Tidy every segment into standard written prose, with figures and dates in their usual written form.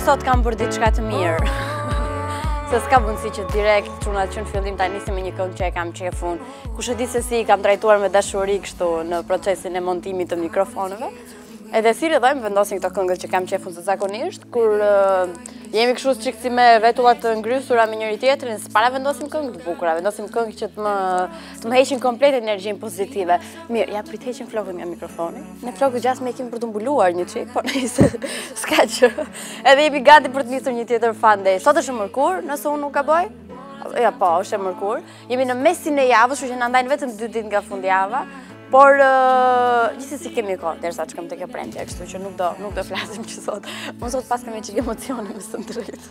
sot kam për diçka të mirë. Se s'ka mundësi që direkt çunat që në fillim ta nisim me një këngë që e kam qefun. Kush e di se si kam trajtuar me dashuri kështu në procesin e montimit të mikrofonëve. Edhe si rëdhojmë vendosin këto këngët që kam qefun se zakonisht, kur jemi kështu çik si me vetullat të ngrysura me njëri tjetrin, s'para vendosim këngë të bukura, vendosim këngë që të më heqin komplet energjinë pozitive. Mirë, ja prit heqin flokët nga mikrofoni. Ne flokët gjas me kemi për të mbuluar një çik, po nëse s'ka që. Edhe jemi gati për të nisur një tjetër fandej. Sot është mërkur, nëse unë nuk gaboj. Ja po, është e mërkur. Jemi në mesin e javës, kështu që na ndajnë vetëm 2 ditë nga fundjava. Por gjithsesi kemi kohë derisa të shkojmë tek e premtja, kështu që nuk do flasim që sot. Unë sot pas kam një çik emocione me së drejtë.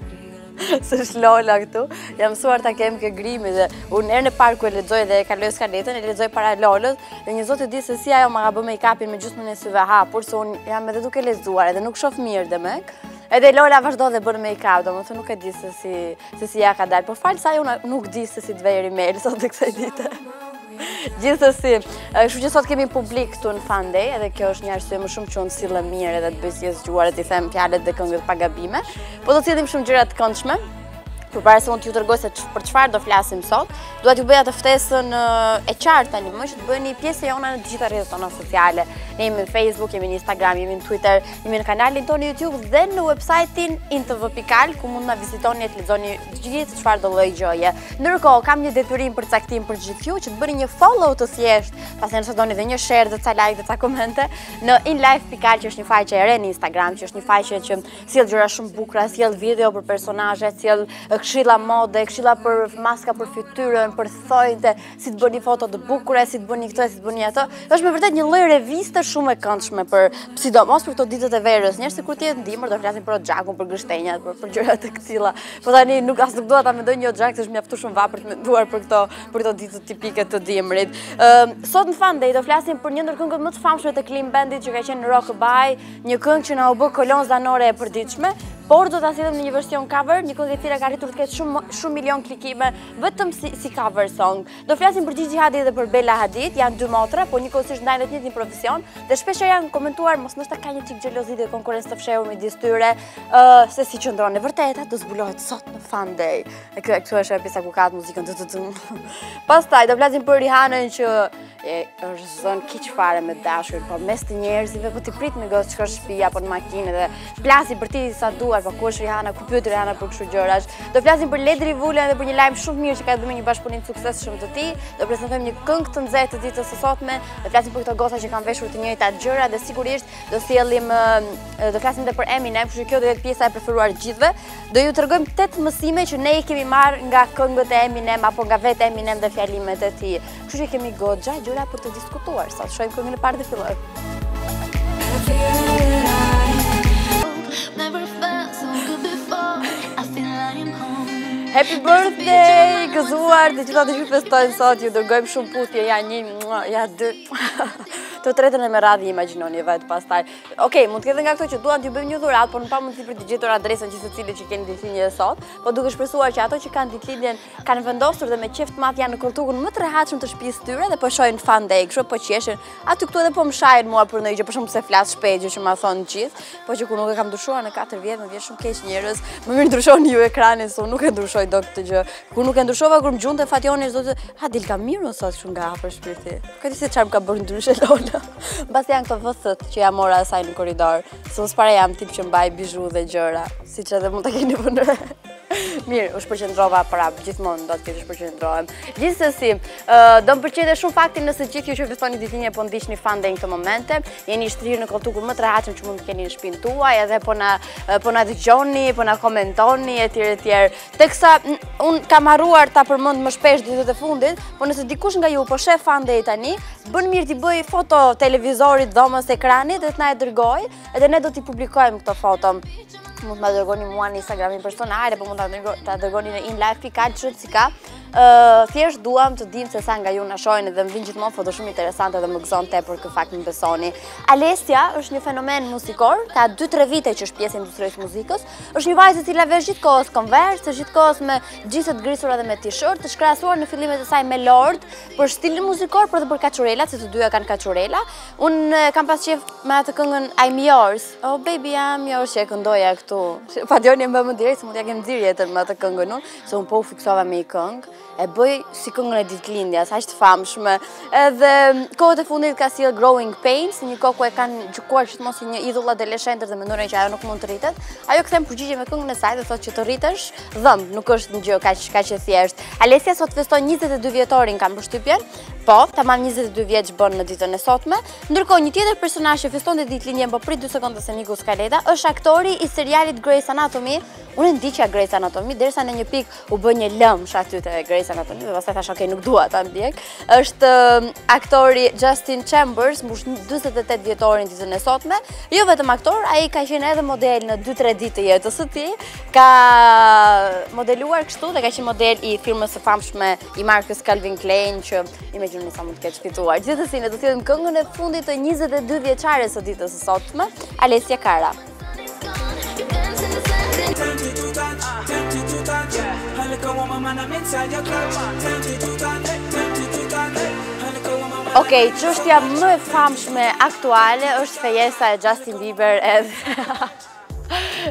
Se është Lola këtu, jam mësuar ta kem kë grimi dhe unë herën e parë ku e lexoj dhe e kaloj skaletën, e lexoj para Lolës dhe një zotë di se si ajo ma ka bë make-upin me gjysmën e syve hapur, se unë jam edhe duke lexuar edhe nuk shoh mirë demek. Edhe Lola vazhdo dhe bën make-up, domethënë nuk e di se si ja ka dalë, por fal sa unë nuk di se si të vej rimel sot të kësaj dite. Gjithsesi, kështu që sot kemi publik këtu në Fandej, edhe kjo është një arsye më shumë që unë sillem mirë edhe të bëj si e zgjuar të them fjalët dhe këngët pa gabime. Po do të sillim shumë gjëra të këndshme. Përpara se unë t'ju tërgoj se për çfarë do flasim sot, dua t'ju bëja të ftesën e qartë tani më që të bëni pjesë e jona në të gjitha rrjetet tona sociale. Ne jemi në Facebook, jemi në Instagram, jemi në Twitter, jemi në kanalin tonë YouTube dhe në website-in intv.al ku mund na vizitoni e të lexoni gjithë çfarë do lloj gjoje. Ndërkohë, kam një detyrim për caktim për gjithë ju që të bëni një follow të thjeshtë, pastaj nëse doni dhe një share dhe ca like dhe ca komente në inlife.al që është një faqe e re në Instagram, që është një faqe që sjell gjëra shumë bukura, sjell video për personazhe, sjell këshilla mode, këshilla për maska për fytyrën, për thonjtë, si të bëni foto të bukura, si të bëni këtë, si të bëni ato. Është me vërtet një lloj reviste shumë e këndshme për sidomos për këto ditët e verës. Njerëz se kur të jetë dimër do flasin për xhakun, për gështenjat, për gjëra të këtilla. Po tani nuk dua ta mendoj një xhak se është mjaftu shumë vapër të menduar për këto ditë tipike të dimrit. Sot në Fandej do flasim për një ndër këngët më të famshme të Clean Bandit që ka qenë në Rockabye, një këngë që na u bë kolon zanore e përditshme. Por do ta sillim në një version cover, një këngë e cila ka arritur të ketë shumë milion klikime vetëm si cover song. Do flasim për Gigi Hadid dhe për Bella Hadid, janë dy motra, por njëkohësisht ndajnë të njëjtin profesion dhe shpesh janë komentuar mos ndoshta ka një çik xhelozi dhe konkurrencë të fshehur midis tyre, se si qëndron e vërteta do zbulohet sot në Fandej. Këtu është pjesa ku ka muzikën. Pastaj do flasim për Rihanën që është zonë kiç fare me dashur, po mes të njerëzve, po ti prit me gocë shkosh në shtëpi apo në makinë dhe flasi për ti sa duar, po ku është Rihana, ku pyet Rihana për kështu gjërash. Do flasim për Ledri Vulën dhe për një lajm shumë mirë që ka dhënë një bashkëpunim të suksesshëm të tij. Do prezantojmë një këngë të nxehtë të ditës së sotme, do flasim për këto goca që kanë veshur të njëjtat gjëra dhe sigurisht do flasim edhe për Eminem, kështu që kjo do jetë pjesa e preferuar të gjithëve. Do ju tregojmë 8 mësime që ne i kemi marrë nga këngët e Eminem apo nga vetë Eminem dhe fjalimet e tij. Kështu që kemi goxha gjëra për të diskutuar. Sot shohim këngën e parë dhe fillojmë. Happy birthday, gëzuar, të gjitha të që festojnë sot, ju dërgojmë shumë puthje, ja 1, ja 2, të tretën e me radhë imagjinoni vetë pastaj. Okej, mund të ketë nga këto që duan t'ju bëjmë një dhuratë, por nuk pa mundësi për të gjetur adresën që secili që keni ditëlindjen e sot, po duke shpresuar që ato që kanë ditëlindjen kanë vendosur dhe me qejf të madh janë në koltukun më të rehatshëm të shtëpisë tyre dhe po shohin Fandej, kështu po qeshin. Aty këtu edhe po më shahin mua për ndonjë gjë, për shkak se flas shpejt, gjë që ma thonë gjithë, po që kur nuk e kam ndryshuar në 4 vjet, më vjen shumë keq njerëz. Më mirë ndryshoni ju ekranin, se unë nuk e ndryshoj dot këtë gjë. Kur nuk e ndryshova kur më gjunte Fationi çdo të, ha dil ka mirë sot shumë nga afër shpirti. Ka di se çfarë ka bërë ndryshe Lola. Mbas janë këto vëthët që ja mora asaj në korridor. Se unë s'para jam tip që mbaj bizhu dhe gjëra, siç edhe mund ta keni vënë. Mirë, u shpërqendrova para, gjithmonë do të shpërqendrohem. Gjithsesi, do më pëlqente shumë fakti nëse gjithë ju që festoni ditëlindjen po ndiqni Fandej në këtë momente, jeni shtrirë në koltukun më të rehatshëm që mund të keni në shtëpinë tuaj, edhe po na dëgjoni, po na komentoni etj. Teksa un kam harruar ta përmend më shpesh ditët e fundit, po nëse dikush nga ju po sheh Fandej tani, bën mirë t'i bëj foto televizorit dhomës ekranit dhe të na e dërgoj, edhe ne do t'i publikojmë këto foto. Mund të ma dërgoni mua në Instagramin personal, apo mund ta dërgoni në inlife.al, çfarë si ka. thjesht duam të dim se sa nga ju na shohin dhe më vin gjithmonë foto shumë interesante dhe më gëzon tepër ky fakt më besoni. Alessia është një fenomen muzikor, ka 2-3 vite që është pjesë e industrisë muzikës. Është një vajzë e cila vesh gjithkohës Converse, gjithkohës me gjisë të grisura dhe me t-shirt, të shkrahasuar në fillimet e saj me Lord, për stilin muzikor, por edhe për kaçurelat, se të dyja kanë kaçurela. Unë kam pas qef me atë këngën I'm Yours. Oh baby I'm Yours që e këndoja këtu. Pa djoni më direkt se mund t'ja kem nxirr jetën me atë këngën unë, se unë po u fiksova me një këngë. E bëj si këngën e ditëlindjes, aq të famshme. Edhe kohët e fundit ka sjell Growing Pains, një kohë ku e kanë gjykuar gjithmonë si një idhull adoleshente dhe mendojnë që ajo nuk mund të rritet. Ajo kthem përgjigje me këngën e saj dhe thotë që të rritesh dhëm, nuk është një gjë kaq e thjeshtë. Alessia sot feston 22 vjetorin, kam përshtypjen. Po, tamam 22 vjeç bën në ditën e sotme. Ndërkohë një tjetër personazh që festonte ditëlindjen, po prit 2 sekonda se Niku Skaleta, është aktori i serialit Grey's Anatomy. Unë ndiqja Grey's Anatomy derisa në një pikë u bë një lëmsh aty te Grey's Anatomy dhe pastaj thash ok, nuk dua ta ndjek. Është aktori Justin Chambers, mbush 48 vjetorin ditën e sotme. Jo vetëm aktor, ai ka qenë edhe model në 2-3 ditë të jetës së tij. Ka modeluar kështu dhe ka qenë model i firmës së famshme i markës Calvin Klein që imagjinoni sa mund të ketë fituar. Gjithsesi ne do të them këngën e fundit të 22 vjeçares së ditës së sotme, Alessia Cara. Okej, çështja më e famshme aktuale është fejesa e Justin Bieber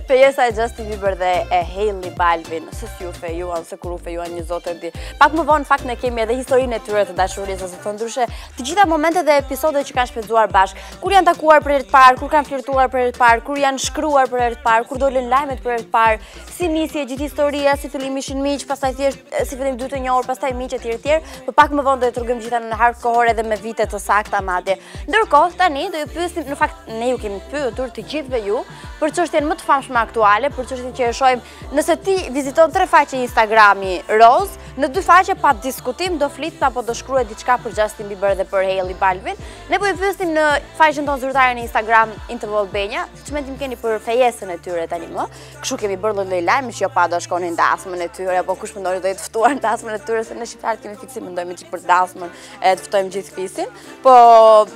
fejesa e Justin Bieber dhe e Hailey Baldwin, se si u fejuan, se kur u fejuan një zotë e di. Pak më vonë fakt ne kemi edhe historinë e tyre të dashurisë, ose thonë ndryshe, të gjitha momentet dhe episodet që kanë shpenzuar bashkë, kur janë takuar për herë të parë, kur kanë flirtuar për herë të parë, kur janë shkruar për herë të parë, kur dolën lajmet për herë të parë, si nisi e gjithë historia, si fillim ishin miq, pastaj thjesht si fillim dy të njohur, pastaj miq etj. Por pak më vonë do të tregojmë gjitha në hark kohore dhe me vite të sakta madje. Ndërkohë tani do ju pyesim, në fakt ne ju kemi pyetur të gjithëve ju për çështjen më të famshme aktuale, për çështjen që e shohim nëse ti viziton 3 faqe Instagrami roz, në 2 faqe pa diskutim do flit apo do shkruaj diçka për Justin Bieber dhe për Hailey Baldwin. Ne po ju pyesim në faqen tonë zyrtare në Instagram TV Albania, çmendim keni për fejesën e tyre tani më. Kështu kemi bërë lloj lajme që jo pa do shkonin dasmën e tyre, apo kush mendoni do të ftuar dasmën e tyre, se ne shqiptarët kemi fiksim mendojmë çik për dasmën, e të ftojmë gjithë fisin. Po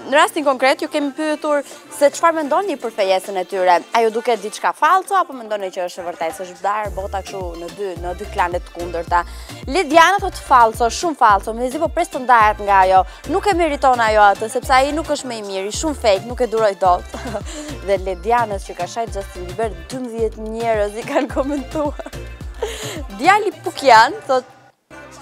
në rastin konkret ju kemi pyetur se çfarë mendoni për fejesën e tyre. A ju duket diçka falso apo mendoni që është e vërtetë, se është dar bota kështu në dy klane të kundërta. Diana thot falso, shumë falso, mezi po pres të ndahet nga ajo. Nuk e meriton ajo atë, sepse ai nuk është më i miri, shumë fake, nuk e duroj dot. Dhe Dianës që ka shajt Justin Bieber, 12 njerëz i kanë komentuar. Djali Pukjan thot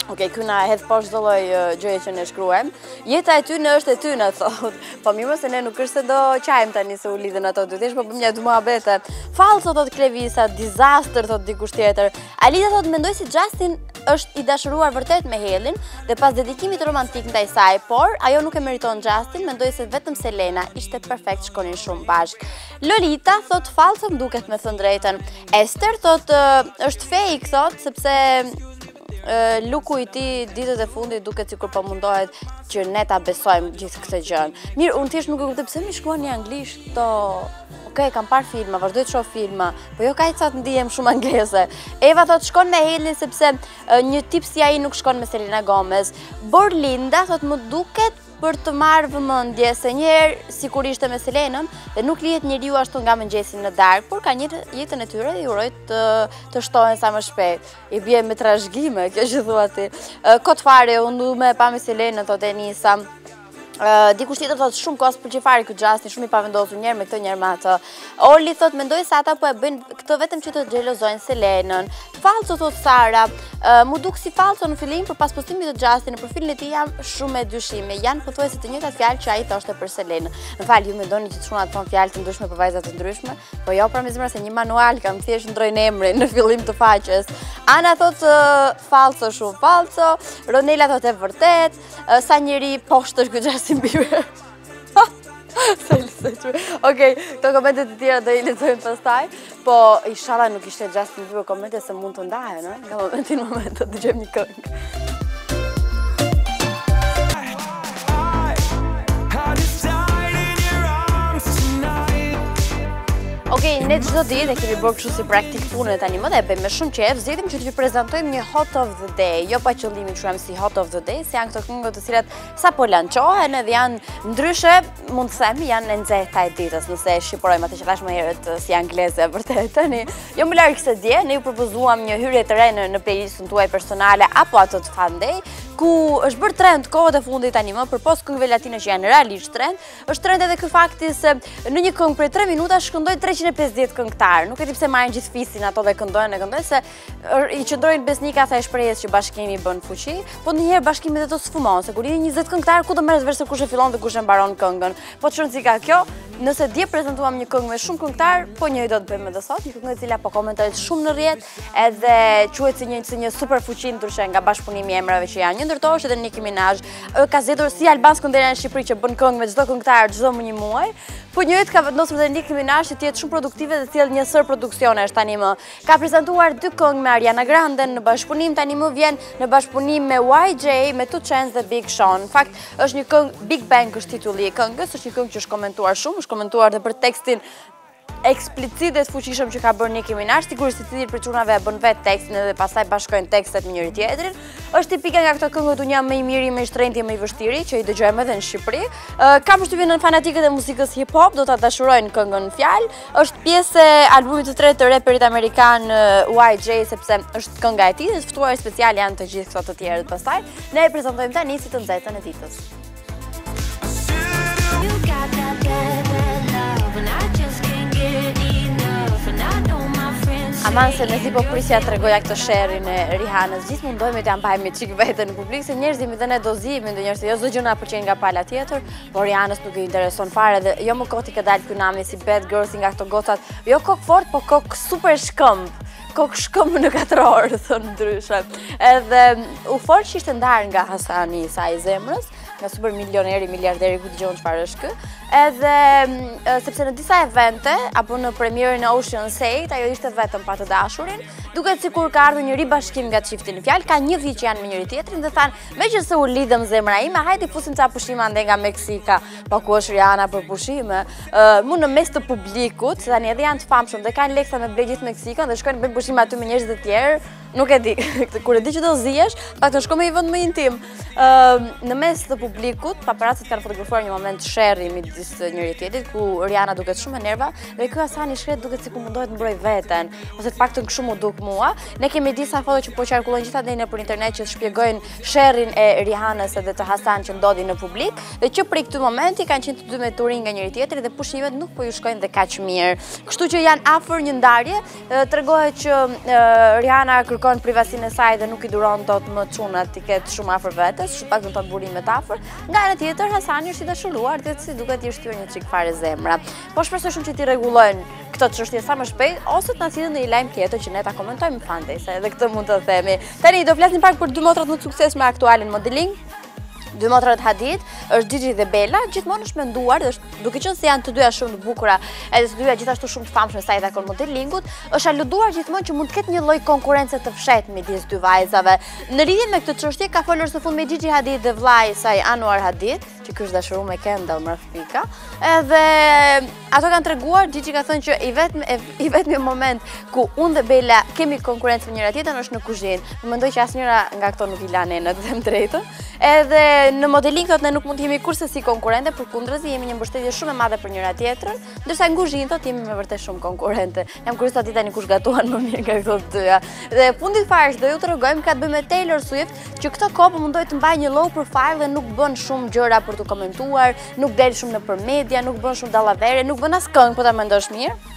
okej, ky na hedh poshtë çdo lloj gjëje që ne shkruajmë. Jeta e tyne është e tyne, thot. Po mirë se ne nuk është se do qajmë tani se u lidhen ato dy, thjesht po bëjmë një dy muhabete. Falso thot Klevisa, disaster thot dikush tjetër. Alida thot mendoj si Justin është i dashuruar vërtet me Hailey dhe pas dedikimit romantik ndaj saj, por ajo nuk e meriton Justin, mendoj se vetëm Selena ishte perfekt, shkonin shumë bashk. Lolita thot falso më duket me thënë drejtën. Esther thot është fake thot sepse luku i tij ditët e fundit duket sikur po mundohet që ne ta besojmë gjithë këtë gjë. Mirë, unë thjesht nuk e kuptoj pse më shkruani anglisht këto. Okej, kam parë filma, vazhdoj të shoh filma, po jo kaq sa të ndihem shumë angleze. Eva thot shkon me Hailey sepse një tip si ai nuk shkon me Selena Gomez. Borlinda thot më duket për të marrë vëmendje se një herë sikur ishte me Selenën dhe nuk lihet njeriu ashtu nga mëngjesi në darkë, por ka një jetën e tyre dhe i uroj të shtohen sa më shpejt. I bie me trashëgime kjo që thua ti. Kot fare unë me pa me Selenën thotë Enisa. Dikush tjetër thot shumë kos për çfarë ky Justin, shumë i pavendosur njëherë me këtë njëherë me atë. Oli thot mendoj se ata po e bëjnë këtë vetëm që të xhelozojnë Selenën. Falso thot Sara, mu duk si falso në fillim, por pas postimit të Justin në profilin e tij jam shumë me dyshime. Janë pothuajse të njëjtat fjalë që ai thoshte për Selenën. Në fal, ju mendoni që çunat thon fjalë të ndryshme për vajza të ndryshme? Po jo, pra me zemra se një manual kam thjesht ndrojnë emrin në fillim të faqes. Ana thot falso, shumë falso. Ronela thot e vërtet. Sa njeri poshtë është ky Justin Bieber. Okej, këto komente të tjera do i lexojmë pastaj, po inshallah nuk ishte Justin Bieber komente se mund të ndahen, nga momenti në moment të dëgjojmë një këngë. Okej, ne çdo ditë e kemi bërë kështu si praktik punë tani më dhe e bëjmë me shumë qejf, zgjedhim që t'ju prezantojmë një hot of the day, jo pa qëllimin kështu si hot of the day, se janë këto këngë të cilat sapo lançohen edhe janë ndryshe, mund të themi janë e nxehta e ditës, nëse e shqipërojmë atë që thash më herët si angleze vërtet tani. Jo më larg se dje, ne ju propozuam një hyrje të re në playlistën tuaj personale apo ato të Fandej, ku është bërë trend kohët e fundit tani më përpos këngëve latine që janë realisht trend, është trend edhe ky fakti se në një këngë për 3 minuta shkëndojnë 350 këngëtarë. Nuk e di pse marrin gjithë fisin ato dhe këndojnë se i qëndrojnë besnika sa e shprehjes që bashkimi bën fuqi, po ndonjëherë bashkimi do të sfumon, se kur jeni 20 këngëtarë ku do merret vesh se kush e fillon dhe kush e mbaron këngën. Po çon si ka kjo, nëse dje prezantuam një këngë me shumë këngëtar, po njëri do të bëjmë edhe sot, një këngë e cila po komentohet shumë në rrjet, edhe quhet si një super fuqi ndryshe nga bashkëpunimi i emrave që janë. Një ndërtohesh edhe Nicki Minaj, ka zgjedhur si albanskën deri në Shqipëri që bën këngë me çdo këngëtar çdo një muaj, po njëri ka vendosur edhe Nicki Minaj që të jetë shumë produktive dhe të sjellë një sër produksionesh tani më. Ka prezantuar 2 këngë me Ariana Grande në bashkëpunim, tani më vjen në bashkëpunim me YJ, me 2 Chainz dhe Big Sean. Në fakt është një këngë Big Bang është titulli i këngës, është një këngë që është komentuar shumë, është komentuar edhe për tekstin eksplicit dhe të fuqishëm që ka bërë Nicki Minaj, sigurisht se cilin për çunave e bën vetë tekstin edhe pastaj bashkojnë tekstet me njëri tjetrin. Është tipike nga këto këngët unë jam më i miri, më i shtrenjtë, më i vështiri që i dëgjojmë edhe në Shqipëri. Kam përshtypjen në fanatikët e muzikës hip hop do ta dashurojnë këngën në fjalë. Është pjesë e albumit të tretë të raperit amerikan YJ sepse është kënga e tij dhe ftuar special janë të gjithë këto të tjerët pastaj. Ne e prezantojmë tani si të nxehtën e ditës. Aman se nëzi po prisja të regoja këtë sherin e Rihanës, gjithë mundohemi të ambajmë qik vete në publik, se njerëzimi dhe ne dozimi ndë njerëz se jo zë gjëna përqenë nga pala tjetër, por Rihanës nuk i intereson fare dhe jo më koti ka dalë kënami si bad girls nga këto gocat, jo kokë fort, po kokë super shkëmb. Kokë shkëmbë në 4 orë, thënë ndryshe. Edhe u fort që ishte ndarë nga Hasani i saj zemrës, nga super milioneri, miliarderi, ku të gjohën çfarë është kë. Edhe, sepse në disa evente, apo në premierën e Ocean's 8, ajo ishte vetëm pa të dashurin, duket sikur ka ardhur një ribashkim nga çifti në fjalë, ka një vit që janë me njëri tjetrin dhe thanë, meqense u lidhëm zemra ime, hajde fusim ca pushime ande nga Meksika, pa ku është Rihanna për pushime, mu në mes të publikut, se tani edhe janë të famshëm dhe kanë leksa me ble gjithë Meksikën dhe shkojnë bëjnë pushime aty me njerëz të tjerë. Nuk e di, kur e di që do zihesh, pak të shko me i vend më intim. Në mes të publikut, paparacit kanë fotografuar një moment sherri midis njëri tjetrit, ku Rihanna duket shumë e nerva, dhe ky Hasani shkret duket sikur mundohet të mbroj veten, ose të paktën kështu mu duk mua. Ne kemi disa foto që po qarkullojnë gjithandej nëpër internet që shpjegojnë sherrin e Rihanës edhe të Hasan që ndodhi në publik, dhe që prej këtij momenti kanë qenë të dy me turin nga njëri tjetri dhe pushimet nuk po ju shkojnë dhe kaq mirë. Kështu që janë afër një ndarje, tregohet që Rihanna kërkon privacinë e saj dhe nuk i duron dot më çunat të ketë shumë afër vetes, shumë pak do të burimet afër. Nga ana tjetër Hasani është i dashuruar dhe si duket i shtyr një çik fare zemra. Po shpresoj shumë që ti rregullojnë këtë çështje sa më shpejt ose të na sjellin një lajm tjetër që ne ta komentojmë Fandej, se edhe këtë mund të themi. Tani do flasim pak për 2 motrat më të suksesshme me aktualin modeling. 2 motrat Hadid, është Gigi dhe Bella, gjithmonë është menduar, duke qenë se janë të dyja shumë të bukura, edhe të dyja gjithashtu shumë të famshme sa i takon modelingut, është aluduar gjithmonë që mund të ketë një lloj konkurrence të fshehtë midis dy vajzave. Në lidhje me këtë çështje ka folur së fundi me Gigi Hadid dhe vllai i saj Anwar Hadid, që ky është dashuruar me Kendall Mrafika, edhe ato kanë treguar, Gigi ka thënë që i vetmi moment ku unë dhe Bella kemi konkurrencë me njëra tjetrën është në kuzhinë. Mendoj që asnjëra nga këto nuk i lanë në të them drejtën. Edhe në modeling thotë ne nuk mund të jemi kurse si konkurrente, përkundërzi jemi një mbështetje shumë e madhe për njëra tjetrën, ndërsa në kuzhinë thotë jemi me vërtet shumë konkurrente. Jam kurioze ta di tani kush gatuan më mirë nga këto të dyja. Dhe fundit fare do ju tregojmë ka të bëjë me Taylor Swift, që këtë kohë po mundoi të mbajë një low profile dhe nuk bën shumë gjëra për të komentuar, nuk del shumë nëpër media, nuk bën shumë dallavere, nuk bën as këngë, po ta mendosh mirë.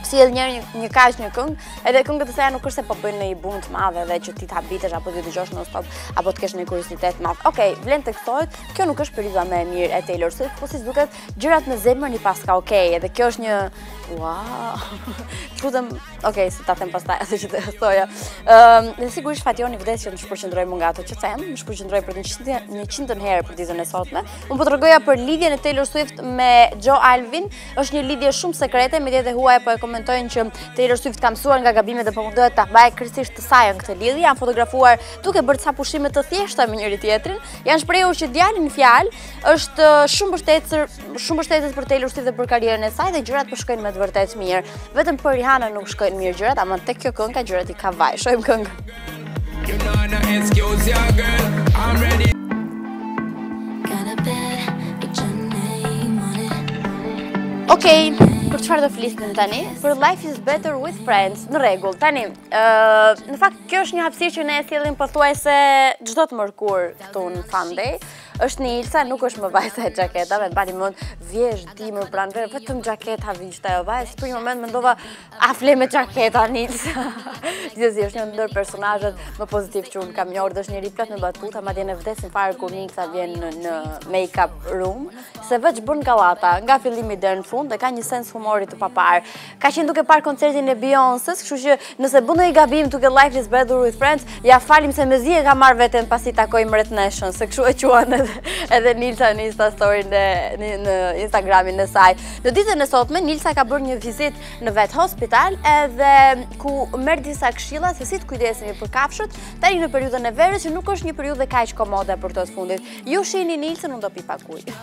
Si edhe një kaq një këngë, edhe këngët e saj nuk është se po bëjnë në një boom të madh edhe që ti ta habitesh apo ti dëgjosh non stop apo të kesh një kuriozitet madh. Okej, vlen të thojë, kjo nuk është periudha më e mirë e Taylor Swift, po si duket gjërat në zemrën i paska okej, edhe kjo është një wow. Lutem, okej, si ta them pastaj atë që të thoja. Dhe sigurisht Fationi vdes që më shpërqendroj më nga ato që them, më shpërqendroj për 100 herë për ditën e sotme. Unë po tregoja për lidhjen e Taylor Swift me Joe Alvin, është një lidhje shumë sekrete, mediat e huaja po e komentojnë që Taylor Swift ka mësuar nga gabimet dhe po mundohet ta bajë kryesisht të saj në këtë lidhje. Janë fotografuar duke bërë ca pushime të thjeshta me njëri tjetrin. Janë shprehur që djali në fjalë është shumë mbështetës për Taylor Swift dhe për karrierën e saj dhe gjërat po shkojnë me të vërtetë mirë. Vetëm për Rihanna nuk shkojnë mirë gjërat, ama tek kjo këngë gjërat i ka vaj. Shojmë këngën. Okej, për çfarë do flisnim tani? Për Life is Better with Friends, në rregull. Tani, në fakt kjo është një hapësirë që ne e sjellim pothuajse çdo të mërkur këtu në Funday. Është Nilsa, nuk është më vajza e xhaketave, mbani mend vjesh dimër pranë verë, vetëm xhaketa viçte ajo vajzë. Për një moment mendova, a fle me xhaketa Nilsa. Gjithsesi është një ndër personazhet më pozitiv që unë kam njohur, është njëri plot me batuta, madje ne vdesin fare kur Nilsa vjen në make-up room, se veç bën gallata nga fillimi deri në fund dhe ka një sens humori të papar. Ka qenë duke parë koncertin e Beyoncés, kështu që nëse bën ndonjë gabim duke Life is Better with Friends, ja falim se mezi e ka marrë veten pasi takoi Mretneshën, se kështu e quan edhe Nilsa në Insta Story në Instagramin e saj. Në ditën e sotme, Nilsa ka bërë një vizitë në vet hospital edhe ku merr disa këshilla se si të kujdesemi për kafshët tani në periudhën e verës, që nuk është një periudhë kaq komode për të fundit. Ju shihni Nilsën, unë do pi pak ujë.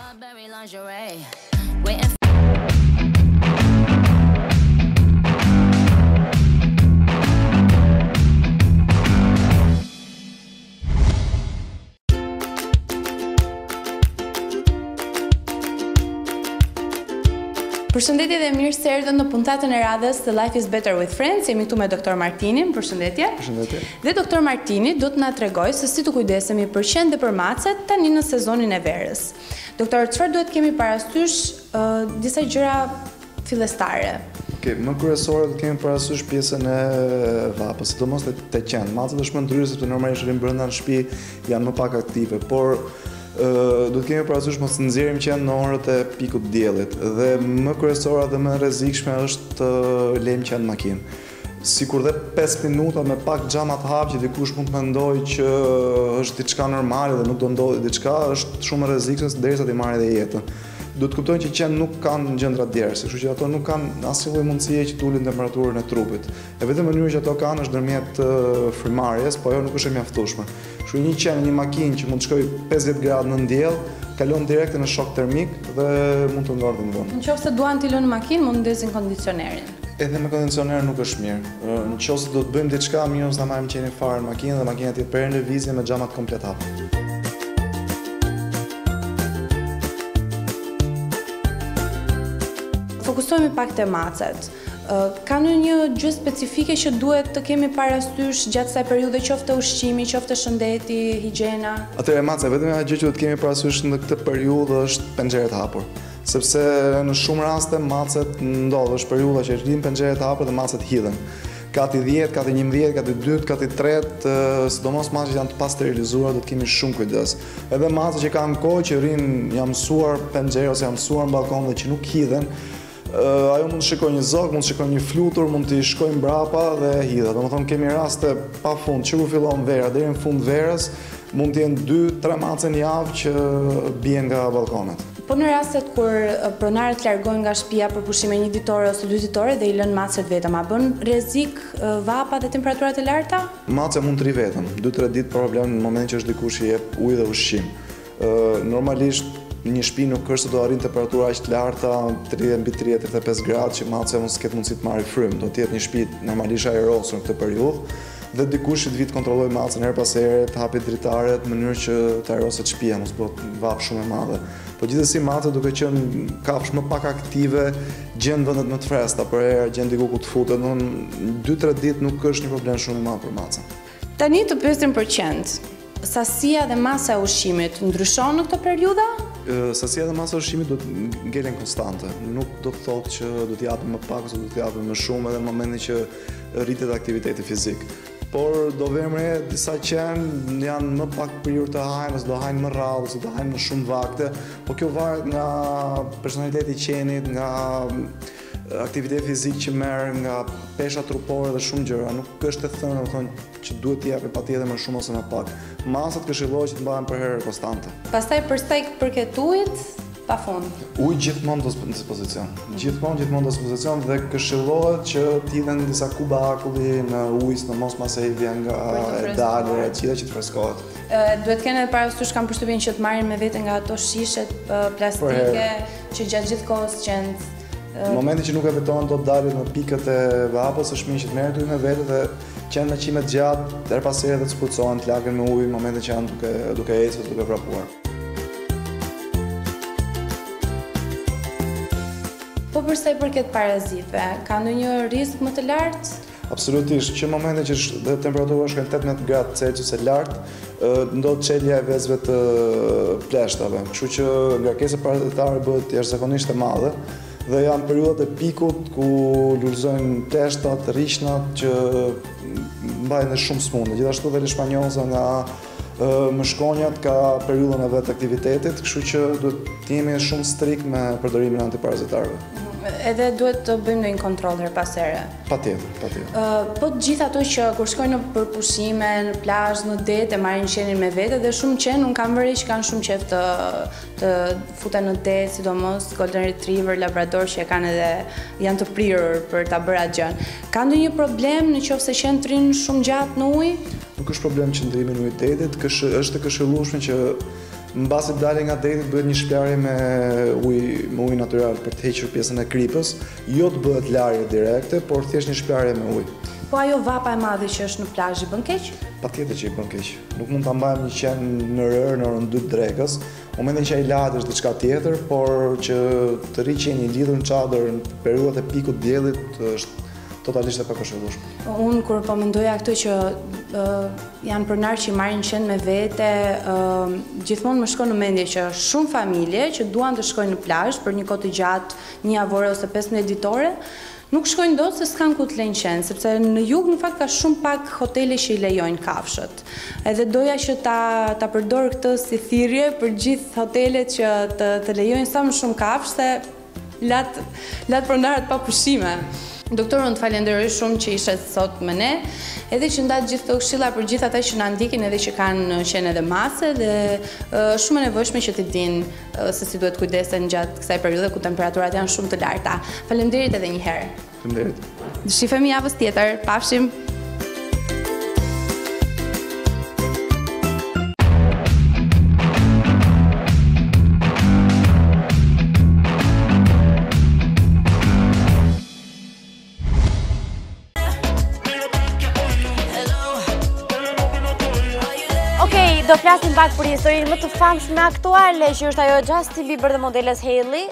Përshëndetje dhe mirë se erdhën në puntatën e radhës The Life is Better with Friends. Jemi këtu me Dr. Martinin. Përshëndetje. Përshëndetje. Dhe Dr. Martini do të na tregojë se si të kujdesemi për qenë dhe për macet tani në sezonin e verës. Doktor, çfarë duhet kemi parasysh disa gjëra fillestare? Më kryesore do të kemi parasysh pjesën e vapës, sidomos te qenë. Macet është më ndryrë sepse normalisht rrin brenda në shtëpi, janë më pak aktive, por do të kemi parasysh mos nxjerrim qenë në orët e pikut diellit dhe më kryesore dhe më rrezikshme është të lejmë qenë në makinë. Sikur dhe 5 minuta me pak xhama të hap që dikush mund të mendojë që është diçka normale dhe nuk do ndodhi diçka, është shumë rrezikshme derisa të marrë edhe jetën. Do të kuptojnë që qenë nuk kanë gjëndra djerse, kështu që ato nuk kanë asnjë lloj mundësie që të ulin temperaturën e trupit. E vetëm mënyrë që ato kanë është ndërmjet frymarrjes, po ajo nuk është e mjaftueshme. Kështu një qenë në një makinë që mund të shkojë 50 gradë në diell, kalon direkt në shok termik dhe mund të ngordhë në vend. Nëse duan t'i lënë në makinë, mund ndezin kondicionerin. Edhe me kondicioner nuk është mirë. Nëse do të bëjmë diçka, mirë ose ta marrim qenin fare në makinë dhe makina të jetë për lëvizje me xhamat komplet hapur. Fokusohemi pak te macet. Ka një gjë specifike që duhet të kemi parasysh gjatë kësaj periudhe, qoftë ushqimi, qoftë shëndeti, higjiena? Atëherë maca, vetëm ajo gjë që duhet të kemi parasysh në këtë periudhë është penxheret hapur. Sepse në shumë raste macet ndodh, është periudha që rrin penxheret hapur dhe macet hidhen. Kati 10, kati 11, kati 2, kati 3, sidomos macet që janë të pasterilizuar, do të kemi shumë kujdes. Edhe macet që kanë kohë që rrin, janë mësuar penxhere ose janë mësuar në balkon dhe që nuk hidhen, ajo mund të shikojë një zog, mund të shikojë një flutur, mund të shkojë mbrapa dhe hidhet. Domethënë kemi raste pafund që kur fillon vera deri në fund verës, mund të jenë 2-3 mace në javë që bien nga balkonet. Po në rastet kur pronarët largojnë nga shtëpia për pushime 1 ditore ose 2 ditore dhe i lënë macet vetëm, a bën rrezik vapa dhe temperaturat e larta? Maca mund të rri vetëm, 2-3 ditë problem në momentin që është dikush i jep ujë dhe ushqim. Normalisht një shtëpi nuk është se do arrin temperatura aq të larta, 30-35 gradë që maca mos ketë mundësi të marrë frym. Do të jetë një shtëpi normalisht ajrosur në këtë periudhë dhe dikush të vi të kontrolloj macën her pas here, të hapi dritaret në mënyrë që të ajroset shtëpia, mos bëhet vapë shumë e madhe. Po gjithsesi macet duke qenë kafshë më pak aktive, gjen vendet më të freskëta për herë, gjen diku ku të futet, në 2-3 ditë nuk është një problem shumë i madh për macën. Tani të pyesim për qend. Sasia dhe masa e ushqimit ndryshon në këtë periudhë? Sasia dhe masa e ushqimit do të ngelen konstante. Nuk do të thotë që do të japim më pak ose do të japim më shumë edhe në momentin që rritet aktiviteti fizik. Por do vëmë re disa qenë janë më pak prirur të hajnë, ose do hajnë më rrallë, ose do hajnë më shumë vakte, po kjo varet nga personaliteti i qenit, nga aktiviteti fizik që merr, nga pesha trupore dhe shumë gjëra. Nuk është e thënë, domethënë, që duhet t'i japë patjetër më shumë ose më pak. Masat këshillohet që të mbahen për herë konstante. Pastaj për sa i përket ujit, pafund. Uji gjithmonë në dispozicion. Gjithmonë në dispozicion dhe këshillohet që t'hidhen disa kuba akulli në ujë, në mos mase i vjen nga dalë, gjitha që të freskohet. Duhet kene parasysh kam përshtypjen që të marrin me vete nga ato shishet plastike që gjatë gjithë kohës qenë. Në momentin që nuk e vetohen do të dalin në pikët e vapës, është mirë që të merret ujë me vete dhe qenë në qime të gjatë, her pas here dhe të spulcohen, të lagen me ujë në momentin që janë duke ecur, duke vrapuar. Po përsa i përket parazitëve, ka ndonjë risk më të lartë? Absolutisht, që në momentin që temperatura shkojnë 18 gradë Celsius e lartë, ndodh çelja e vezëve të pleshtave, kështu që ngarkesa parazitare bëhet jashtëzakonisht e madhe dhe janë periudat e pikut ku lulëzojnë pleshtat, rishnat që mbajnë shumë smunde. Gjithashtu dhe leishmanioza nga mëshkonjat ka periudhën e vetë aktivitetit, kështu që duhet të jemi shumë strikt me përdorimin e antiparazitarëve. Edhe duhet të bëjmë ndonjë kontroll her pas here. Patjetër. Po të gjithë ato që kur shkojnë për pushime, në plazh, në det e marrin qenin me vete dhe shumë qenë, unë kam vërej që kanë shumë qejf të futen në det, sidomos Golden Retriever, Labrador që kanë edhe janë të prirur për ta bërë atë gjën. Ka ndonjë problem nëse qenë të rinë shumë gjatë në ujë? Nuk është problem qëndrimi në ujë të detit, është e këshillueshme që mbasi të dalë nga deti bëhet një shplarje me ujë natyral për të hequr pjesën e kripës, jo të bëhet larje direkte, por thjesht një shplarje me ujë. Po ajo vapa e madhe që është në plazh i bën keq? Patjetër që i bën keq. Nuk mund ta mbajmë një qen në rër në orën 2 drekës, momentin që ai lahet është diçka tjetër, por që të rri qeni lidhur në çadër në periudhat e pikut diellit është totalisht e pakëshillueshme. Unë kur po mendoja këtë që janë pronar që i marrin qenë me vete, gjithmonë më shkon në mendje që shumë familje që duan të shkojnë në plazh për një kohë të gjatë, një javore ose 15 ditore, nuk shkojnë dot se s'kan ku të lejnë qenë, sepse në jug në fakt ka shumë pak hotele që i lejojnë kafshët. Edhe doja që ta përdor këtë si thirrje për gjithë hotelet që të lejojnë sa më shumë kafshë se lat pronarët pa pushime. Doktor, unë të falenderoj shumë që ishe sot me ne, edhe që ndatë gjithë të këshilla për gjithë ata që në ndikin edhe që kanë qenë edhe mase dhe shumë e nevojshme që të dinë se si duhet kujdesen gjatë kësaj periudhe ku temperaturat janë shumë të larta. Falenderit edhe një herë. Falenderit. Shifemi javës tjetër, pafshim. Do flasim pak për historinë më të famshme aktuale, që është ajo Justin Bieber dhe modeles Hailey,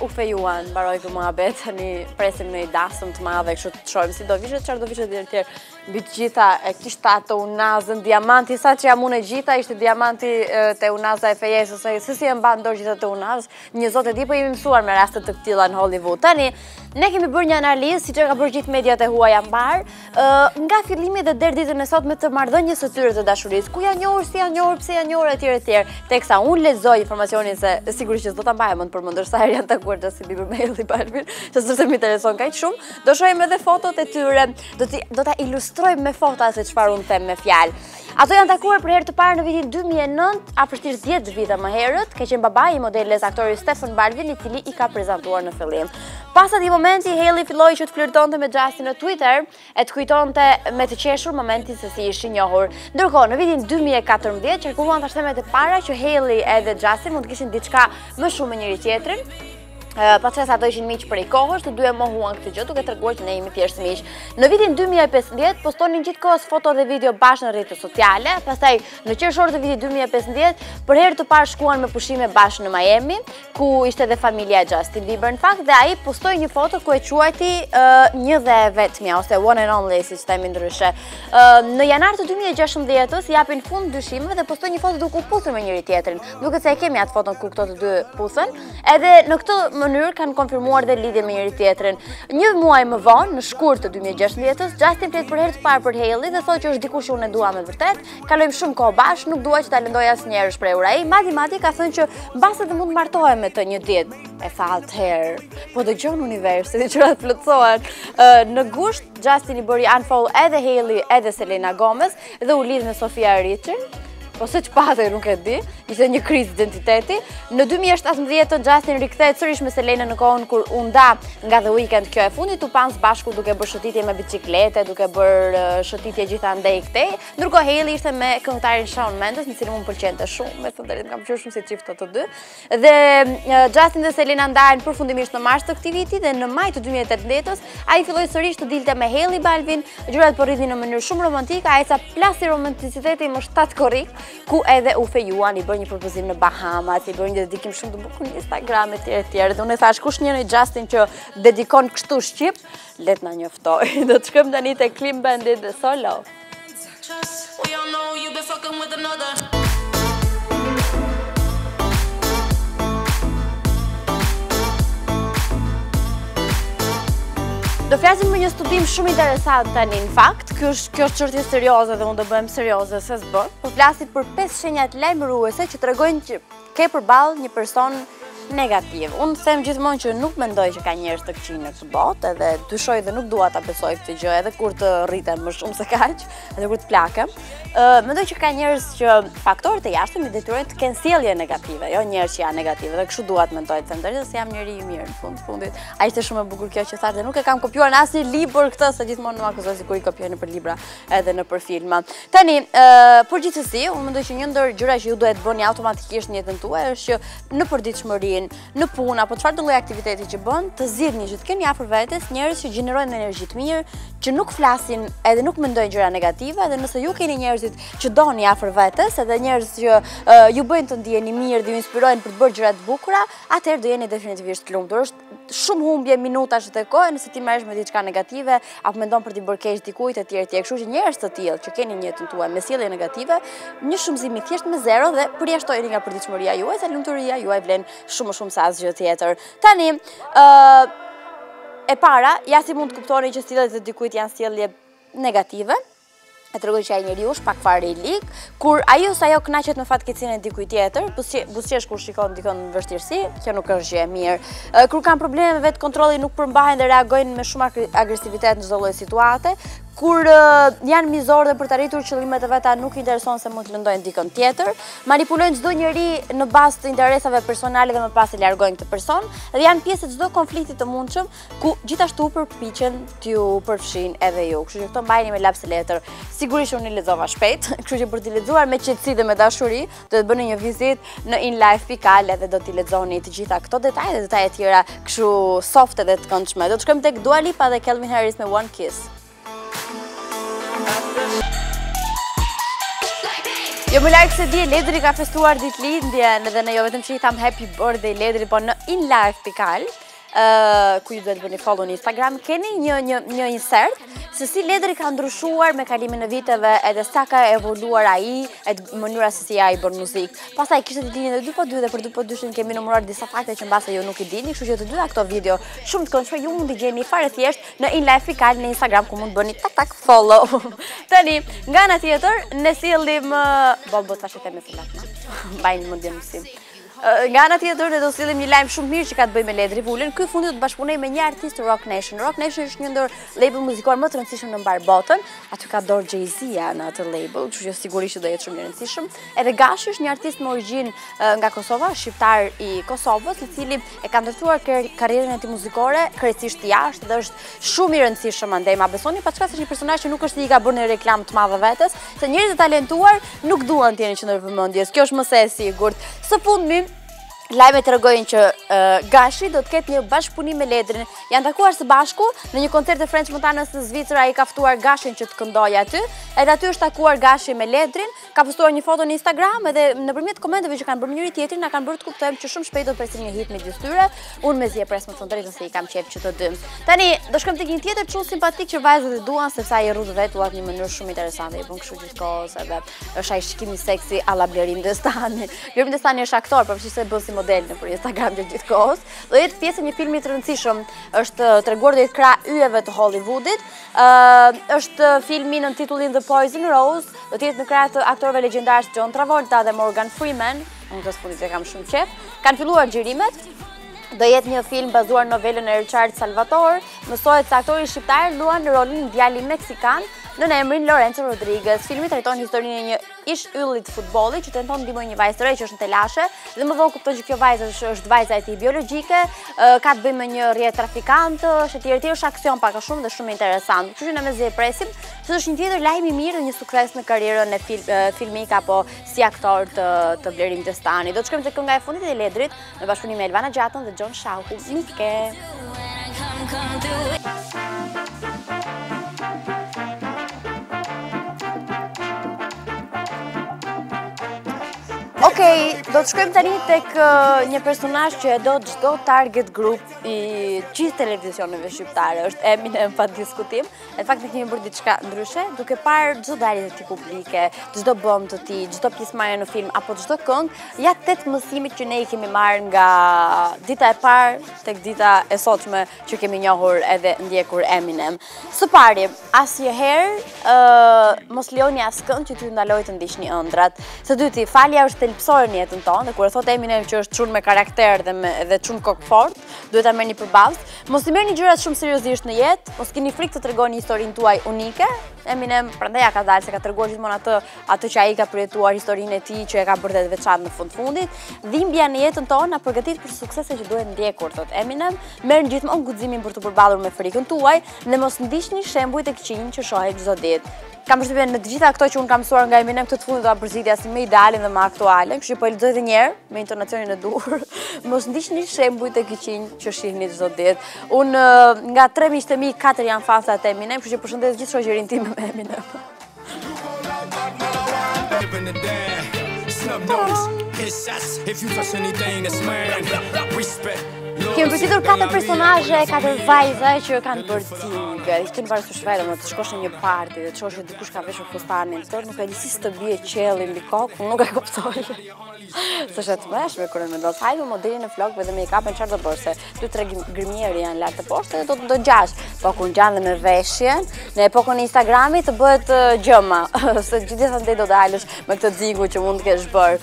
u fejuan, mbaroi ky muhabet, tani presim në një dasëm të madhe, kështu të shohim si do vishte, çfarë do vishte tjetër. Mbi të gjitha e kishte atë unazën, diamanti, sa që jam unë e gjitha, ishte diamanti te unaza e fejes, ose se si e mban dorë gjithë të unazë, një zot e di, po jemi mësuar me raste të këtilla në Hollywood. Tani, ne kemi bërë një analizë, siç e ka bërë gjithë mediat e huaja mbar, nga fillimi dhe deri ditën e sotme të marrëdhënies së tyre të dashurisë. Ku janë njohur, si janë njohur, pse janë njohur etj. Teksa unë lexoj informacionin se sigurisht që s'do ta mbaj mend përmendër sa herë janë takuar Justin Bieber me Hailey Baldwin, që s'është më intereson kaq shumë. Do shohim edhe fotot e tyre, do ta ilustrojmë me fota se çfarë unë them me fjalë. Ato janë takuar për herë të parë në vitin 2009, afërsisht 10 vite më herët, ka qenë babai i modeles aktorit Stephen Baldwin, i cili i ka prezantuar në fillim. Pas atij momenti, Hailey filloi që të flirtonte me Justin në Twitter, e të kujtonte me të qeshur momentin se si ishin njohur. Ndërkohë, në vitin 2014, qarkulluan tashtemet e para që Hailey edhe Justin mund të kishin diçka më shumë me njëri tjetrin. Paçes ato ishin miq prej kohësh, të dy e mohuan këtë gjë duke treguar që ne jemi thjesht miq. Në vitin 2015 postonin gjithkohës foto dhe video bashkë në rrjetet sociale, pastaj në qershor të vitit 2015 për herë të parë shkuan me pushime bashkë në Miami, ku ishte edhe familja e Justin Bieber në fakt, dhe ai postoi një foto ku e quajti një dhe vetmja ose one and only, siç themi ndryshe. Në janar të 2016-s japin fund dyshimeve dhe postoi një foto duke u puthur me njëri tjetrin. Duket se e kemi atë foton ku këto të dy puthen, edhe në këtë mënyrë kanë konfirmuar dhe lidhje me njëri tjetrin. Një muaj më vonë, në shkurt të 2016-s, Justin flet për herë të parë për Hailey dhe thotë që është dikush unë e dua me vërtet. Kalojmë shumë kohë bashkë, nuk dua që ta lëndoj asnjëherë, shprehur ai. Madje ka thënë që mbase të mund të martohem me të një ditë. E tha atëherë, po dëgjon universi, dhe gjërat plotësohen. Në gusht, Justin i bëri unfollow edhe Hailey edhe Selena Gomez dhe u lidh me Sofia Richard. ose që patej nuk e di, ishte një krizë identiteti. Në 2017 Justin rikthehet sërish me Selenën në kohën kur u nda nga The Weeknd kjo e fundit, u pan së bashku duke bërë shëtitje me biciklete, duke bërë shëtitje gjithandej këtej. Ndërkohë Hailey ishte me këngëtarin Shawn Mendes, në cilin më pëlqente shumë, me thënë drejtë, kam pëlqyer shumë si çift të dy. Dhe Justin dhe Selena ndahen përfundimisht në mars të këtij viti dhe në maj të 2018-s ai filloi sërish të dilte me Hailey Balvin, gjërat po rritin në mënyrë shumë romantike, ai ca plasi romanticiteti më shtatkorrik, ku edhe u fejuan, i bën një propozim në Bahamas, i bën një dedikim shumë të bukur në Instagram etj. Dhe unë thash kush njëri Justin që dedikon kështu shqip, let na njoftoj. Do të shkojmë tani te Klim Bandit dhe Solo. Do flasim për një studim shumë interesant tani, në fakt, kjo është çështje serioze dhe unë do bëhem serioze se s'bën. Po flasit për 5 shenjat lajmëruese që tregojnë që ke përballë një person negativ. Unë them gjithmonë që nuk mendoj që ka njerëz të këqij në këtë botë, edhe dyshoj dhe nuk dua ta besoj këtë gjë, edhe kur të rritem më shumë se kaq, edhe kur të plakem. Mendoj që ka njerëz që faktorët e jashtëm i detyrojnë të kenë sjellje negative, jo njerëz që janë negative, dhe kështu dua të mendoj, them drejtë se jam njeri i mirë në fundit. Ai ishte shumë e bukur kjo që thash, dhe nuk e kam kopjuar në asnjë libër këtë, se gjithmonë më akuzoj sikur i kopjoj nëpër libra edhe nëpër filma. Tani, përgjithësi, unë mendoj që një ndër gjërat që ju duhet bëni automatikisht në jetën tuaj është që në përditshmëri në punë apo çfarë do lloj aktiviteti që bën, të zgjidhni që të keni afër vetes njerëz që gjenerojnë energji të mirë, që nuk flasin edhe nuk mendojnë gjëra negative, dhe nëse ju keni njerëzit që doni afër vetes, edhe njerëz që ju bëjnë të ndiheni mirë dhe ju inspirojnë për të bërë gjëra të bukura, atëherë do jeni definitivisht të lumtur. Është shumë humbje minutash të kohë nëse ti merresh me diçka negative apo mendon për të bërë keq dikujt etj. Kështu që njerëz të tillë që keni në jetën tuaj me sjellje negative, një shumëzim i thjesht me 0 dhe përjashtojeni nga përditshmëria juaj, se lumturia juaj vlen shumë më shumë se asgjë tjetër. Tani, e para, ja si mund të kuptoni që sjelljet e dikujt janë sjellje negative, e tregoj që ai njeriu është pak fare i lig, kur ai ose ajo kënaqet me fatkeqësinë e dikujt tjetër, buzëqesh kur shikon dikon në vështirësi, kjo nuk është gjë e mirë. Kur kanë probleme me vetë kontrolli nuk përmbahen dhe reagojnë me shumë agresivitet në çdo lloj situate, kur janë mizor dhe për të arritur qëllimet e veta nuk intereson se mund të lëndojnë dikon tjetër, manipulojnë çdo njeri në bazë të interesave personale dhe më pas e largojnë këtë person, dhe janë pjesë e çdo konflikti të mundshëm ku gjithashtu përpiqen t'ju përfshin edhe ju. Kështu që këto mbajeni me laps letër. Sigurisht unë i lexova shpejt, kështu që për t'i lexuar me qetësi dhe me dashuri, do të bëni një vizitë në inlife.al dhe do t'i lexoni të gjitha këto detaje dhe detaje tjera kështu soft dhe të këndshme. Do të shkojmë tek Dua Lipa dhe Calvin Harris me One Kiss. Jo më larg se di, Ledri ka festuar ditëlindjen dhe ne jo vetëm që i tham happy birthday Ledri, po në inlife.al, ku ju duhet bëni follow në Instagram, keni një insert se si Ledri ka ndryshuar me kalimin e viteve edhe sa ka evoluar ai, edhe mënyra se si ai bën muzikë. Pastaj kishte ditëlindjen e 2+2 dhe për 2+2 kemi numëruar disa fakte që mbase ju nuk i dini, kështu që të dyja këto video shumë të këndshme ju mund i gjeni fare thjesht në inlife.al në Instagram ku mund bëni tak follow. Tani, nga ana tjetër, ne sillim bo tash e them me fillat. Mbajnë mendjen mësim. Nga ana tjetër ne do sillim një lajm shumë mirë që ka të bëjë me Ledri Vulën. Ky fundi do të bashkëpunoj me një artist Rock Nation. Rock Nation është një ndër label muzikor më të rëndësishëm në mbar botën. Aty ka dorë Jay-Z në atë label, kështu që sigurisht do jetë shumë i rëndësishëm. Edhe Gashi është një artist me origjinë nga Kosova, shqiptar i Kosovës, i cili e ka ndërtuar karrierën e tij muzikore krejtësisht jashtë dhe është shumë i rëndësishëm andaj. Ma besoni pa çka se një personazh që nuk është i ka bërë një reklam të madhe vetes, se njerëzit e talentuar nuk duan të jenë në qendër vëmendjes. Kjo është më se e sigurt. Së fundmi lajmet tregojnë që Gashi do të ketë një bashkëpunim me Ledrin. Janë takuar së bashku në një koncert të French Montanës në Zvicër, ai ka ftuar Gashin që të këndojë aty. Edhe aty është takuar Gashi me Ledrin, ka postuar një foto në Instagram edhe nëpërmjet komenteve që kanë bërë njëri tjetrin na kanë bërë të kuptojmë që shumë shpejt do të presim një hit midis tyre. Unë mezi e pres më të drejtën se i kam qejf që të dy. Tani do shkojmë tek një tjetër çun simpatik që vajzat e duan sepse ai rrudh vetullat në një mënyrë shumë interesante. I bën kështu gjithkohës edhe është ai shikimi seksi alla Blerim Destani. Blerim Destani është aktor, por se bën model nëpër Instagram gjatë gjithë kohës. Do jetë pjesë e një filmi të rëndësishëm. Është treguar dhe krah yjeve të Hollywoodit. Është filmi në titullin The Poison Rose. Do të jetë në krah të aktorëve legjendarë John Travolta dhe Morgan Freeman. Unë këtë fundit e kam shumë qejf. Kanë filluar xhirimet. Do jetë një film bazuar në novelën e Richard Salvatore. Mësohet se aktori shqiptar luan rolin djalin meksikan Në emrin Lorenzo Rodriguez. Filmi trajton historinë e një ish yllit të futbollit që tenton ndihmojë një vajzë të re që është në telashe dhe më vonë kupton që kjo vajzë është vajza e tij biologjike, ka të bëjë me një rrjet trafikantësh etj. Është aksion pak a shumë dhe shumë interesant. Kështu që ne mezi e presim, se është një tjetër lajm i mirë dhe një sukses në karrierën e filmik apo si aktor të Blerim Testani. Do të shkojmë te kënga e fundit e Ledrit në bashkëpunim me Elvana Gjatën dhe John Shahu. Mike. Okej, do të shkojmë tani tek një personazh që e do çdo target group i gjithë televizioneve shqiptare, është Eminem pa diskutim. Në fakt ne kemi bërë diçka ndryshe, duke parë çdo dalje të tij publike, çdo bomb të tij, çdo pjesëmarrje në film apo çdo këngë, ja 8 mësimit që ne i kemi marrë nga dita e parë tek dita e sotme që kemi njohur edhe ndjekur Eminem. Së pari, asnjëherë mos lejoni askënd që t'ju ndalojë të ndiqni ëndrat. Së dyti, falja është thelbësore në jetën tonë, dhe kur e thot Eminem që është çun me karakter dhe çun kokë fort, duhet ta merrni përballë. Mos i merrni gjërat shumë seriozisht në jetë, mos keni frikë të tregoni historinë tuaj unike. Eminem prandaj ja ka dalë se ka treguar gjithmonë atë që ai ka përjetuar, historinë e tij që e ka bërë të veçantë në fundit. Dhimbja në jetën tonë na përgatit për suksese që duhet ndjekur, thot Eminem. Merrni gjithmonë guximin për të përballur me frikën tuaj dhe mos ndiqni shembujt e këqij që shohin çdo ditë. Kam përshtypjen në të gjitha këto që unë kam mësuar nga Eminem këtë të fundit do ta përzidja si më ideale dhe më aktuale, kështu që po e lexoj edhe një herë me intonacionin e dur. Mos ndiqni shembujt e këqij që shihni çdo ditë. Unë nga 3 miqtë e mi 4 janë fansa të Eminem, kështu që përshëndes gjithë shoqërinë time me Eminem. Kemi përfitur 4 personazhe, 4 vajza që kanë bërë tingë. I kemi parasysh vetëm të shkosh në një party dhe të shohësh që dikush ka veshur fustanin tërë, nuk e di si të bie qelli mbi kokë, nuk e kuptoj. S'është të mëshme kur e mendos, hajde modelin e flokëve dhe make-upin çfarë do bësh, se 2-3 gërmieri janë lart të poshtë dhe do gjash. Po kur ngjan me veshjen, në epokën e Instagramit të bëhet gjëma, se gjithandej do dalësh me këtë xingu që mund të kesh bërë.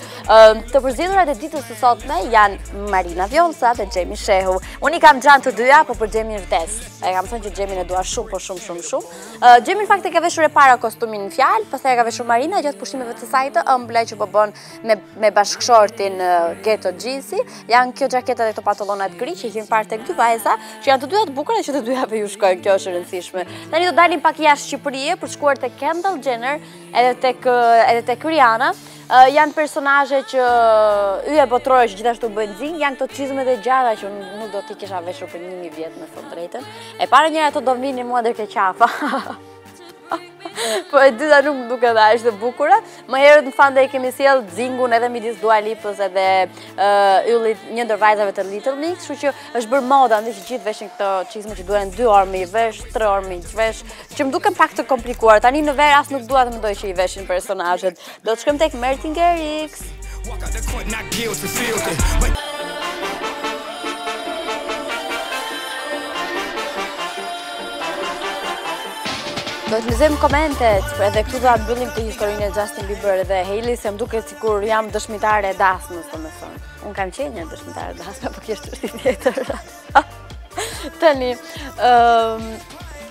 Të përzgjedhurat e ditës së sotme janë Marina Vjollca dhe Xhemi Shehu. Unë i kam xhan të dyja, po për Xhemin vdes. E kam thënë që Xhemin e dua shumë, po shumë. Xhemi në fakt e ka veshur e para kostumin në fjalë, pastaj e ka veshur Marina gjatë pushimeve të saj të ëmbla që po bën me bashkëshortin Ghetto Jeansy. Janë kjo xhaketa dhe këto pantallonat gri që i kemi parë tek dy vajza, që janë të dyja të bukura dhe që të dyjave ju shkojnë, kjo është e rëndësishme. Tani do dalim pak jashtë Shqipërisë për të shkuar tek Kendall Jenner edhe tek Rihanna. Janë personazhe që yje botrore që gjithashtu bëjnë zing, janë këto çizmet e gjata që nuk do t'i kisha veshur për 1000 vjet me thënë drejtën. E para njëra ato do vinin mua deri te qafa. Po e dyta nuk më duket as të bukura. Më herët në fund e kemi sjell zingun edhe midis Dua Lipës edhe yllit një ndër vajzave të Little Mix, kështu që është bërë moda ndonjë që gjithë veshin këto çizme që duhen 2 orë me i vesh, 3 orë me i vesh, që më duken pak të komplikuar. Tani në ver as nuk dua të mendoj që i veshin personazhet. Do të shkojmë tek Mertin Garrix. Do të lexojmë komentet, edhe këtu do ta mbyllim këtë historinë e Justin Bieber dhe Hailey, se më duket sikur jam dëshmitare e dasmës, domethënë. Unë kam qenë një dëshmitare e dasmës, apo kjo është tjetër. Tani,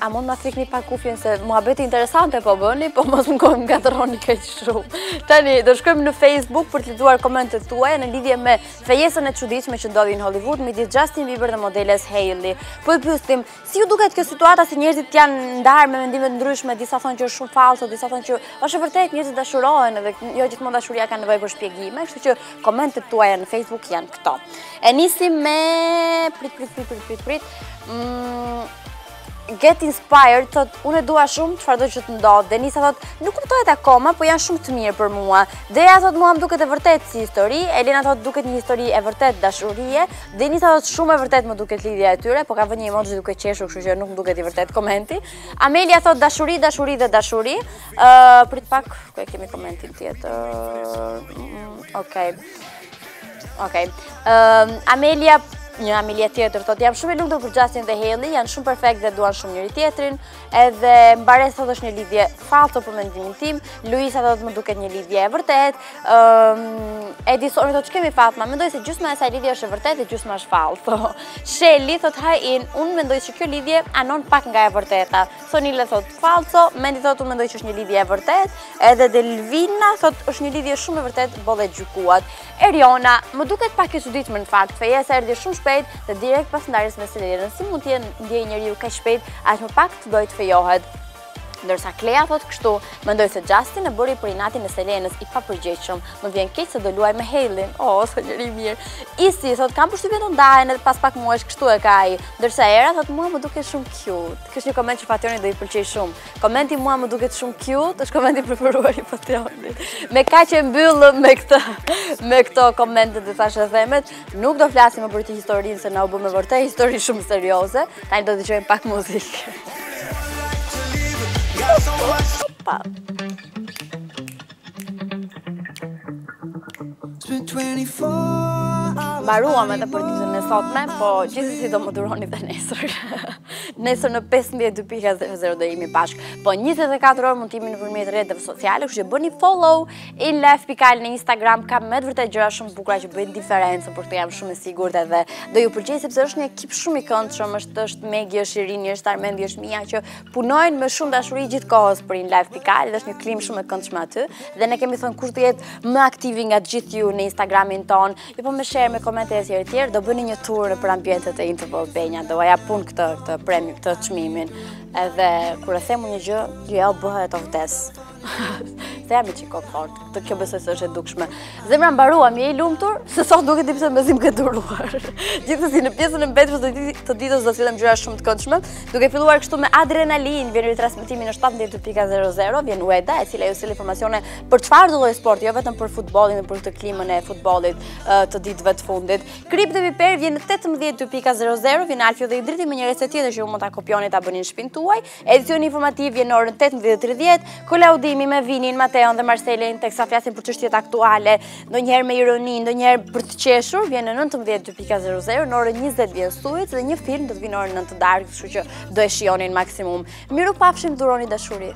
a mund ma frikni pak kufjen se muhabeti interesante po bëni, po mos më ngatërroni kaq shumë. Tani, do shkojmë në Facebook për të lexuar komentet tuaja në lidhje me fejesën e çuditshme që ndodhi në Hollywood midis Justin Bieber dhe modeles Hailey. Po e pyesim, si ju duket kjo situata, si njerëzit janë ndarë me mendime të ndryshme, disa thonë që është shumë falso, disa thonë që është e vërtetë njerëzit dashurohen edhe jo gjithmonë dashuria ka nevojë për shpjegime, kështu që komentet tuaja në Facebook janë këto. E nisim me prit. Get Inspired thot, unë e dua shumë çfarë do që të ndodh. Denisa thot, nuk kuptohet akoma, po janë shumë të mirë për mua. Deja thot, mua më duket e vërtet si histori. Elena thot, duket një histori e vërtet dashurie. Denisa thot, shumë e vërtet më duket lidhja e tyre, po ka vënë një emoji duke qeshur, kështu që nuk më duket i vërtet komenti. Amelia thot, dashuri dhe dashuri. Prit pak, ku e kemi komentin tjetër. Okej. Amelia një Amelia tjetër thotë jam shumë e lumtur për Justin dhe Hailey, janë shumë perfekt dhe duan shumë njëri tjetrin. Edhe Mbares thotë është një lidhje falso për mendimin tim. Luisa thotë më duket një lidhje e vërtet. Edisoni thotë ç'kemi Fatma, mendoj se gjysma e asaj lidhje është e vërtetë dhe gjysma është falso. Shelly thotë hajin, unë mendoj se kjo lidhje anon pak nga e vërteta. Sonile thotë falso, Mendi thotë unë mendoj që është një lidhje e vërtetë. Edhe Delvina thotë është një lidhje shumë e vërtetë, bolle gjykuat. Eriona, më duket pak e çuditshme në fakt, feja se erdhi shumë shpejt dhe direkt pas ndarjes me Selenën. Si mund të ndjejë njeriu kaq shpejt, aq më pak të dojë të fejohet. Ndërsa Klea thotë kështu, mendoj se Justin e bëri për inatin e Selenës i papërgjegjshëm. Më vjen keq se do luaj me Hailey. Sa njeri mirë. Isi thotë kam përshtypjen të ndahen edhe pas pak muajsh kështu e ka ai. Ndërsa Era thotë mua më duket shumë cute. Kjo është një koment që Fationi do i pëlqej shumë. Komenti mua më duket shumë cute, është komenti preferuar i Fationit. Me kaq e mbyllëm me këto komente të thashë themet, nuk do flasim më për këtë historinë se na u bë me vërtet histori shumë serioze. Tani do të dëgjojmë pak muzikë. Pa. Mbaruam edhe për ditën e sotme, po gjithsesi do më duroni dhe nesër. Nesër në 15:02 do jemi bashkë. Po 24 orë mund të jemi nëpërmjet rrjeteve sociale, kështu që bëni follow in live.al në Instagram, ka me të vërtet gjëra shumë bukura që bëjnë diferencën, për këtë jam shumë e sigurt edhe do ju pëlqej sepse është një ekip shumë i këndshëm, është Megi, është Irini, është Armendi, është Mia që punojnë me shumë dashuri gjithkohës për in live.al dhe është një klim shumë e këndshëm aty dhe ne kemi thënë kush do jetë më aktiv nga gjithë ju në Instagramin ton, ju po me share me komente e tjerë, do bëni një tur për ambientet e Interval Albania, do ja pun këtë premium, këtë çmimin. Edhe kur e them një gjë, jo bëhet of this. Se jam i qikot fort, të kjo besoj se është e dukshme. Zemra mbaruam, je i lumtur, se sot duket i pse me zim këtë duruar. Gjithsesi në pjesën e mbetur të ditës do sillim gjëra shumë të këndshme, duke filluar kështu me adrenalin, vjen ritransmetimi në 17:00, vjen Ueda, e cila ju sill informacione për çfarë do lloj sporti, jo vetëm për futbollin dhe për këtë klimën e futbollit të ditëve të fundit. Krip dhe Viper vjen në 18:00, vjen Alfio dhe Idriti me një recetë tjetër që ju mund ta kopjoni ta bëni në shtëpinë tuaj. Edicioni informativ vjen në orën 18:30, Kolaudi me Vinin, Mateon dhe Marcelin, teksa flasin për çështjet aktuale, ndonjëherë me ironi, ndonjëherë për të qeshur, vjen në 19:00, në orën 20 vjen Suic dhe një film do të vinë në orën 9 të darkë, kështu që do e shijonin maksimum. Miru pafshim, duroni dashuri.